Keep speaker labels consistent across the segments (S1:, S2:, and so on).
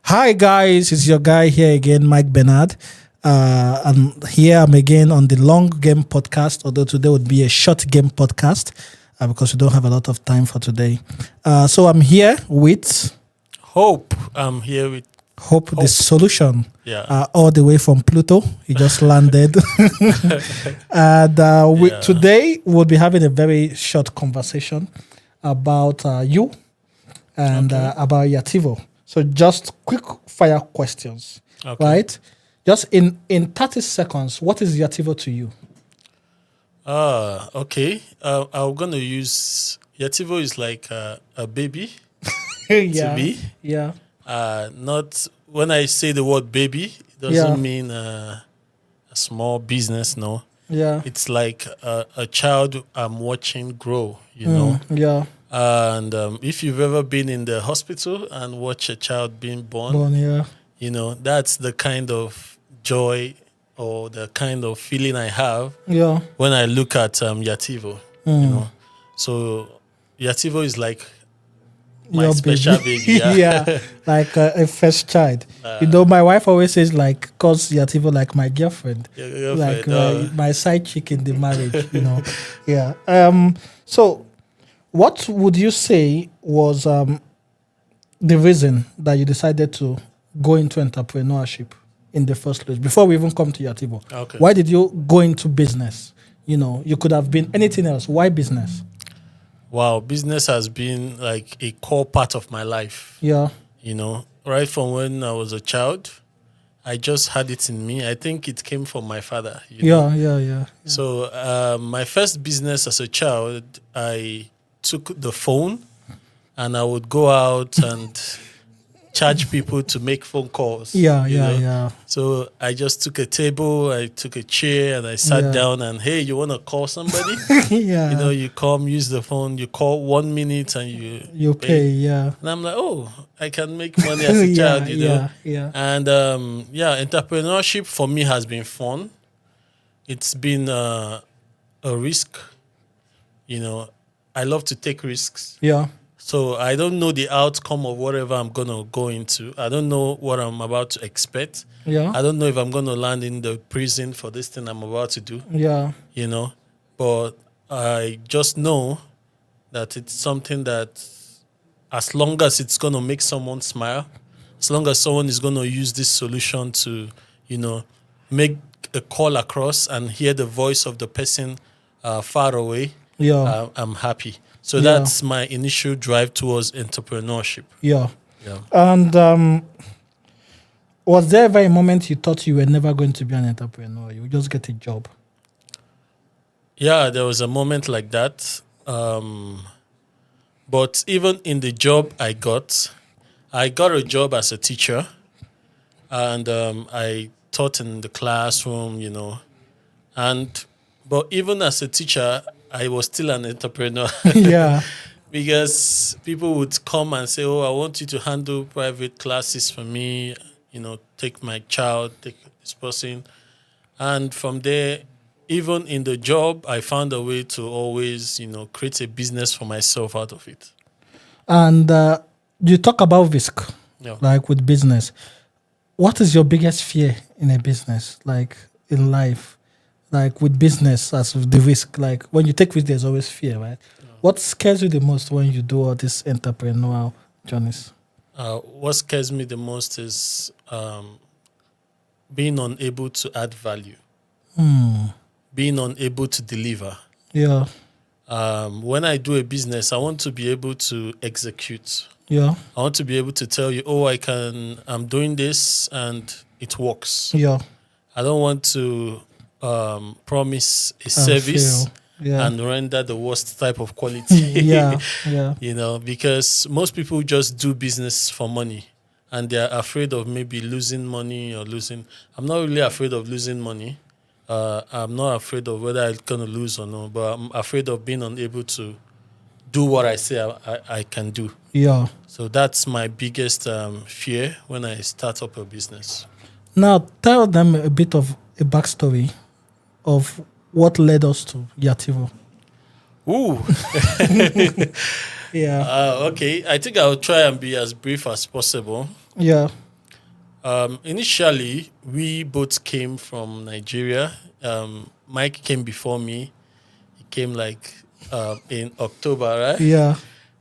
S1: Hi guys, it's your guy here again, Mike Bernard. And here I'm again on the Long Game Podcast, although today would be a short game podcast because we don't have a lot of time for today. So I'm here with
S2: Hope. I'm here with
S1: Hope the Solution,
S2: yeah.
S1: all the way from Pluto. He just landed. And today we'll be having a very short conversation about you and about Yativo. So just quick fire questions, right? Just in 30 seconds, what is Yativo to you?
S2: Okay. I'm going to use Yativo is like a baby
S1: Yeah,
S2: to me.
S1: yeah,
S2: Not when I say the word baby, it doesn't mean a small business, no.
S1: yeah,
S2: It's like a child I'm watching grow, you know.
S1: yeah.
S2: And if you've ever been in the hospital and watch a child being born,
S1: Yeah,
S2: you know, that's the kind of joy or the kind of feeling I have
S1: yeah.
S2: when I look at Yativo, you know. So Yativo is like my
S1: Your
S2: special baby. Yeah.
S1: Yeah, like a first child. My wife always says calls Yativo like my girlfriend,
S2: Your
S1: like
S2: girlfriend,
S1: my side chick in the marriage. Yeah. So, what would you say was the reason that you decided to go into entrepreneurship in the first place? Before we even come to Yativo,
S2: Okay.
S1: why did you go into business? You could have been anything else. Why business?
S2: Wow, business has been like a core part of my life,
S1: Yeah,
S2: you know, right from when I was a child. I just had it in me. I think it came from my father. You know?
S1: yeah.
S2: So my first business as a child, I took the phone and I would go out and charge people to make phone calls.
S1: Yeah,
S2: you know?
S1: yeah.
S2: So I just took a table, I took a chair, and I sat
S1: Yeah.
S2: down. And hey, you want to call somebody?
S1: Yeah.
S2: You know, you come, use the phone, you call 1 minute, and
S1: You pay, yeah.
S2: And I'm like, oh, I can make money as a
S1: Yeah,
S2: child, you know.
S1: yeah.
S2: And entrepreneurship for me has been fun. It's been a risk. You know, I love to take risks.
S1: Yeah.
S2: So I don't know the outcome of whatever I'm going to go into. I don't know what I'm about to expect.
S1: Yeah.
S2: I don't know if I'm going to land in the prison for this thing I'm about to do,
S1: Yeah.
S2: you know. But I just know that it's something that as long as it's going to make someone smile, as long as someone is going to use this solution to, you know, make a call across and hear the voice of the person far away,
S1: Yeah.
S2: I'm happy. So
S1: Yeah.
S2: that's my initial drive towards entrepreneurship.
S1: Yeah.
S2: Yeah.
S1: And was there ever a moment you thought you were never going to be an entrepreneur? You would just get a job?
S2: Yeah, there was a moment like that. But even in the job I got a job as a teacher, and I taught in the classroom, you know. But even as a teacher, I was still an entrepreneur.
S1: Yeah.
S2: Because people would come and say, oh, I want you to handle private classes for me, you know, take my child, take this person. And from there, even in the job, I found a way to always, you know, create a business for myself out of it.
S1: And you talk about risk,
S2: Yeah.
S1: like with business. What is your biggest fear in a business, like in life? Like with business as with the risk, like when you take risk, there's always fear, right? What scares you the most when you do all these entrepreneurial journeys?
S2: What scares me the most is being unable to add value, being unable to deliver.
S1: Yeah,
S2: When I do a business, I want to be able to execute.
S1: yeah,
S2: I want to be able to tell you, oh, I'm doing this and it works.
S1: yeah.
S2: I don't want to promise a service
S1: Feel. Yeah,
S2: and render the worst type of quality.
S1: yeah.
S2: You know, because most people just do business for money and they're afraid of maybe losing money or losing. I'm not really afraid of losing money. I'm not afraid of whether I'm going to lose or not, but I'm afraid of being unable to do what I say I can do.
S1: Yeah.
S2: So that's my biggest fear when I start up a business.
S1: Now tell them a bit of a backstory of what led us to Yativo.
S2: Ooh.
S1: Yeah.
S2: Okay. I think I'll try and be as brief as possible.
S1: Yeah.
S2: Initially, we both came from Nigeria. Mike came before me. He came like in October, right?
S1: Yeah.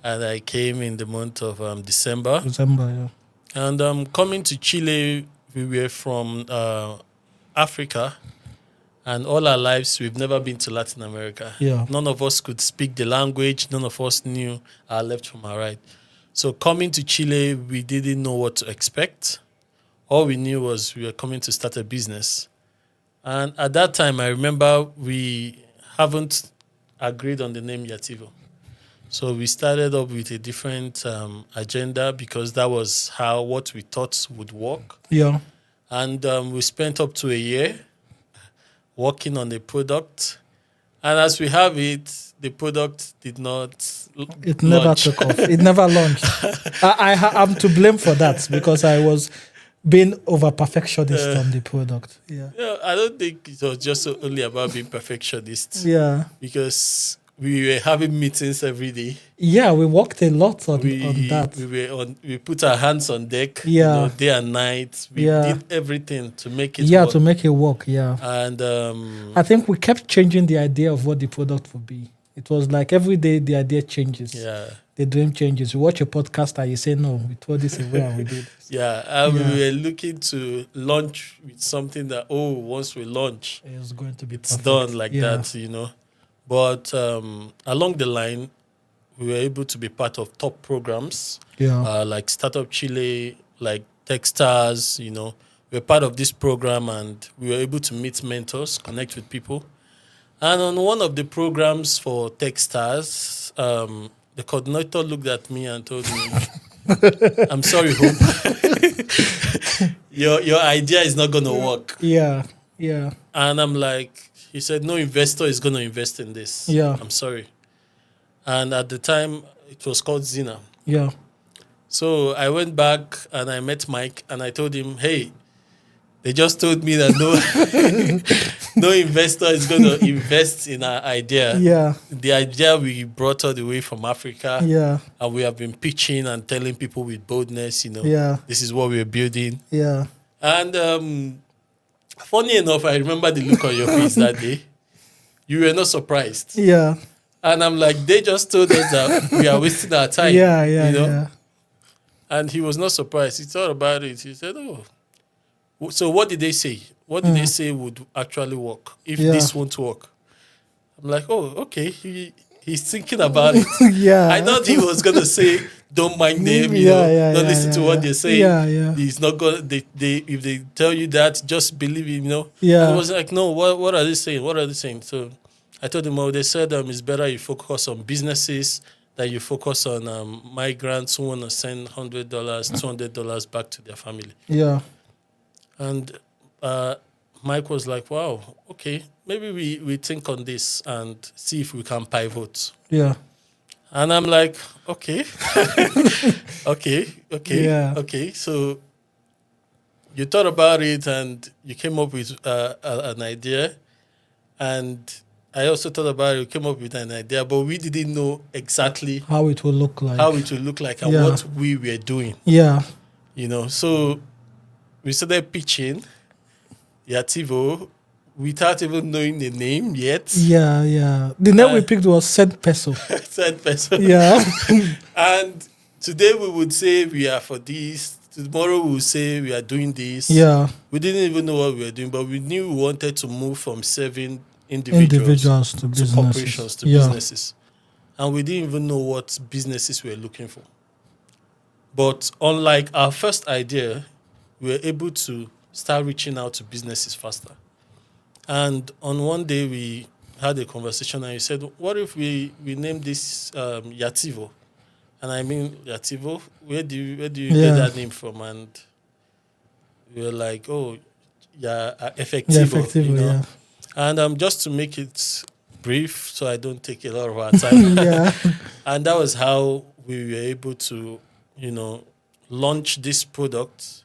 S2: And I came in the month of December.
S1: December, yeah.
S2: And coming to Chile, we were from Africa. And all our lives, we've never been to Latin America.
S1: Yeah.
S2: None of us could speak the language. None of us knew our left from our right. So coming to Chile, we didn't know what to expect. All we knew was we were coming to start a business. And at that time, I remember we haven't agreed on the name Yativo. So we started up with a different agenda because that was what we thought would work.
S1: Yeah.
S2: And we spent up to a year working on the product. And as we have it, the product did not
S1: It never
S2: launch.
S1: took off. It never launched. I'm to blame for that because I was being over perfectionist on the product. Yeah.
S2: Yeah, I don't think it was just only about being perfectionists.
S1: Yeah.
S2: Because we were having meetings every day.
S1: Yeah, we worked a lot on that.
S2: We put our hands on deck,
S1: Yeah.
S2: day and night. We
S1: Yeah.
S2: did everything to make it
S1: Yeah,
S2: work.
S1: to make it work. Yeah.
S2: And
S1: I think we kept changing the idea of what the product would be. It was like every day the idea changes.
S2: yeah.
S1: The dream changes. You watch a podcast and you say, no, we throw this away and we did this.
S2: Yeah, we were looking to launch with something that, once we launch,
S1: It was going to be
S2: it's
S1: perfect.
S2: done like
S1: Yeah.
S2: that. But along the line, we were able to be part of top programs
S1: Yeah.
S2: like Startup Chile, like Techstars. We were part of this program and we were able to meet mentors, connect with people. And on one of the programs for Techstars, the coordinator looked at me and told me, I'm sorry, Hope. your idea is not going to work.
S1: Yeah. Yeah.
S2: And I'm like, he said, no investor is going to invest in this.
S1: Yeah.
S2: I'm sorry. And at the time, it was called Zina.
S1: Yeah.
S2: So I went back and I met Mike and I told him, hey, they just told me that no investor is going to invest in our idea.
S1: Yeah.
S2: The idea we brought all the way from Africa.
S1: Yeah.
S2: And we have been pitching and telling people with boldness,
S1: Yeah.
S2: this is what we're building.
S1: Yeah.
S2: And funny enough, I remember the look on your face that day. You were not surprised.
S1: Yeah.
S2: And I'm like, they just told us that we are wasting our time.
S1: Yeah. Yeah. Yeah.
S2: And he was not surprised. He thought about it. He said, so what did they say? What did they say would actually work if this won't work? I'm like, okay. He's thinking about it.
S1: Yeah.
S2: I thought he was going to say, don't mind them, don't listen to what they're saying.
S1: Yeah, yeah.
S2: He's not going to, if they tell you that, just believe him,
S1: Yeah.
S2: And I was like, no, what are they saying? What are they saying? So I told him, they said it's better you focus on businesses than you focus on migrants who want to send $100, $200 back to their family.
S1: Yeah.
S2: And Mike was like, wow, okay, maybe we think on this and see if we can pivot.
S1: Yeah.
S2: And I'm like, okay, okay.
S1: Yeah.
S2: Okay. So you thought about it and you came up with an idea. And I also thought about it, came up with an idea, but we didn't know exactly
S1: How it will look like.
S2: and
S1: Yeah.
S2: what we were doing,
S1: Yeah.
S2: So we started pitching Yativo without even knowing the name yet.
S1: Yeah. Yeah. The name we picked was Said Peso.
S2: Third person.
S1: Yeah.
S2: And today we would say we are for this. Tomorrow we will say we are doing this.
S1: Yeah.
S2: We didn't even know what we were doing, but we knew we wanted to move from serving individuals
S1: To
S2: to
S1: businesses.
S2: corporations, to
S1: Yeah.
S2: businesses. And we didn't even know what businesses we were looking for. But unlike our first idea, we were able to start reaching out to businesses faster. And on one day, we had a conversation and he said, what if we name this Yativo? And I mean, Yativo, where do you get that name from? And we were like, Effectivo.
S1: Yeah, Effectivo, yeah.
S2: And just to make it brief, so I don't take a lot of our time.
S1: Yeah.
S2: And that was how we were able to, launch this product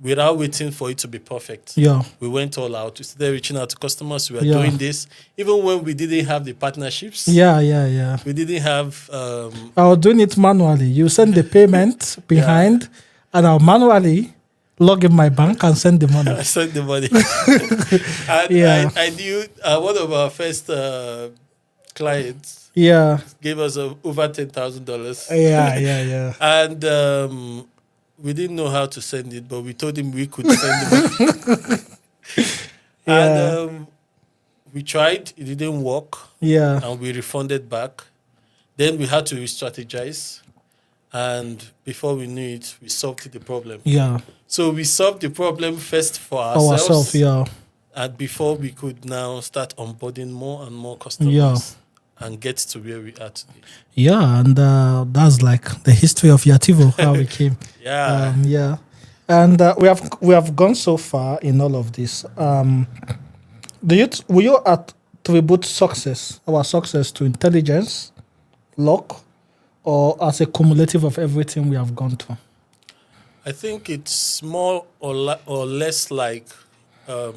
S2: without waiting for it to be perfect.
S1: Yeah.
S2: We went all out. We started reaching out to customers. We were
S1: Yeah.
S2: doing this. Even when we didn't have the partnerships,
S1: Yeah. Yeah. Yeah.
S2: we didn't have...
S1: I was doing it manually. You send the payment behind, and I'll manually log in my bank and send the money.
S2: I sent the money. And
S1: Yeah.
S2: I knew one of our first clients
S1: Yeah,
S2: gave us over $10,000.
S1: yeah.
S2: And we didn't know how to send it, but we told him we could send the money.
S1: Yeah.
S2: And we tried, it didn't work,
S1: Yeah,
S2: and we refunded back. Then we had to re-strategize, and before we knew it, we solved the problem.
S1: yeah.
S2: So we solved the problem first for
S1: For
S2: ourselves,
S1: ourselves, yeah.
S2: and before we could now start onboarding more and more customers and get to where we are today.
S1: Yeah, and that's like the history of Yativo, how we came.
S2: Yeah.
S1: Yeah, and we have gone so far in all of this. Will you attribute our success to intelligence, luck, or as a cumulative of everything we have gone through?
S2: I think it's more or less like a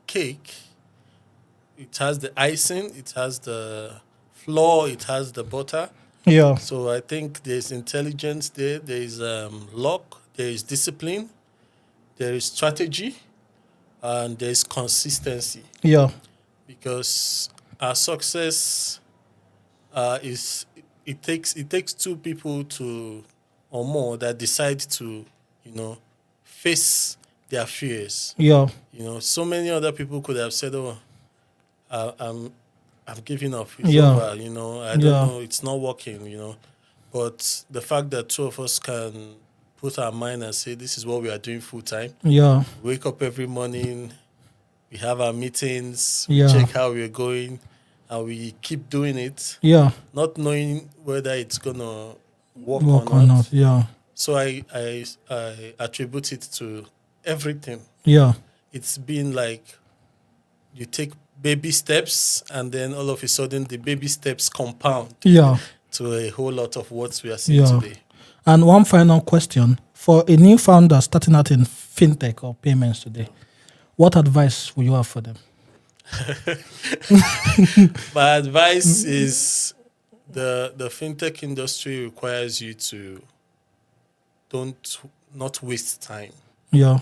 S2: cake. It has the icing, it has the flour, it has the butter.
S1: Yeah,
S2: So I think there's intelligence there, there is luck, there is discipline, there is strategy, and there is consistency.
S1: yeah,
S2: Because our success is it takes two people or more that decide to face their fears.
S1: yeah,
S2: So many other people could have said, "Oh, I've given up. It's
S1: Yeah.
S2: over. I don't
S1: Yeah.
S2: know. It's not working. But the fact that two of us can put our mind and say, "This is what we are doing full time."
S1: yeah,
S2: Wake up every morning, we have our meetings,
S1: Yeah.
S2: we check how we're going, and we keep doing it,
S1: yeah.
S2: not knowing whether it's gonna work
S1: Work
S2: or not.
S1: Yeah,
S2: So I attribute it to everything.
S1: yeah,
S2: It's been like you take baby steps, and then all of a sudden the baby steps compound
S1: yeah.
S2: to a whole lot of what we are seeing
S1: Yeah.
S2: today.
S1: And one final question for a new founder starting out in fintech or payments today. What advice would you have for them?
S2: My advice is the fintech industry requires you to not waste time.
S1: Yeah,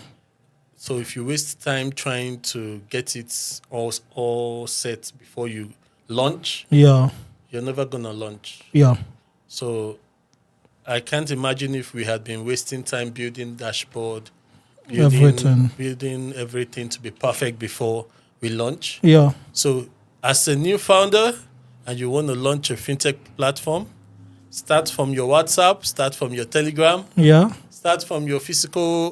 S2: So if you waste time trying to get it all set before you launch,
S1: yeah,
S2: you're never gonna launch.
S1: yeah,
S2: So I can't imagine if we had been wasting time building dashboard, building everything to be perfect before we launch.
S1: yeah,
S2: So as a new founder and you want to launch a fintech platform, start from your WhatsApp, start from your Telegram,
S1: yeah,
S2: start from your physical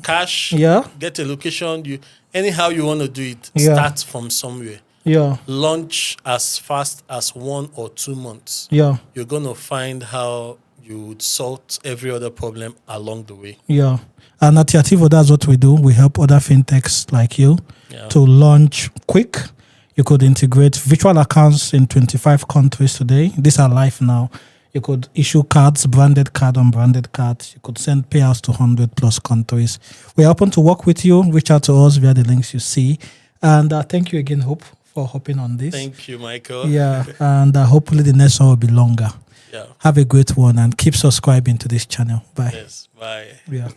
S2: cash,
S1: yeah,
S2: get a location. Anyhow you want to do it,
S1: Yeah.
S2: start from somewhere.
S1: yeah,
S2: Launch as fast as 1 or 2 months.
S1: yeah,
S2: You're going to find how you would solve every other problem along the way.
S1: yeah. And at Yativo, that's what we do. We help other fintechs like you
S2: Yeah.
S1: to launch quick. You could integrate virtual accounts in 25 countries today. These are live now. You could issue cards, branded card, unbranded cards. You could send payouts to 100 plus countries. We're open to work with you. Reach out to us via the links you see. And thank you again, Hope, for hopping on this.
S2: Thank you, Michael.
S1: Yeah, and hopefully the next one will be longer.
S2: Yeah.
S1: Have a great one and keep subscribing to this channel. Bye.
S2: Yes. Bye.
S1: Yeah.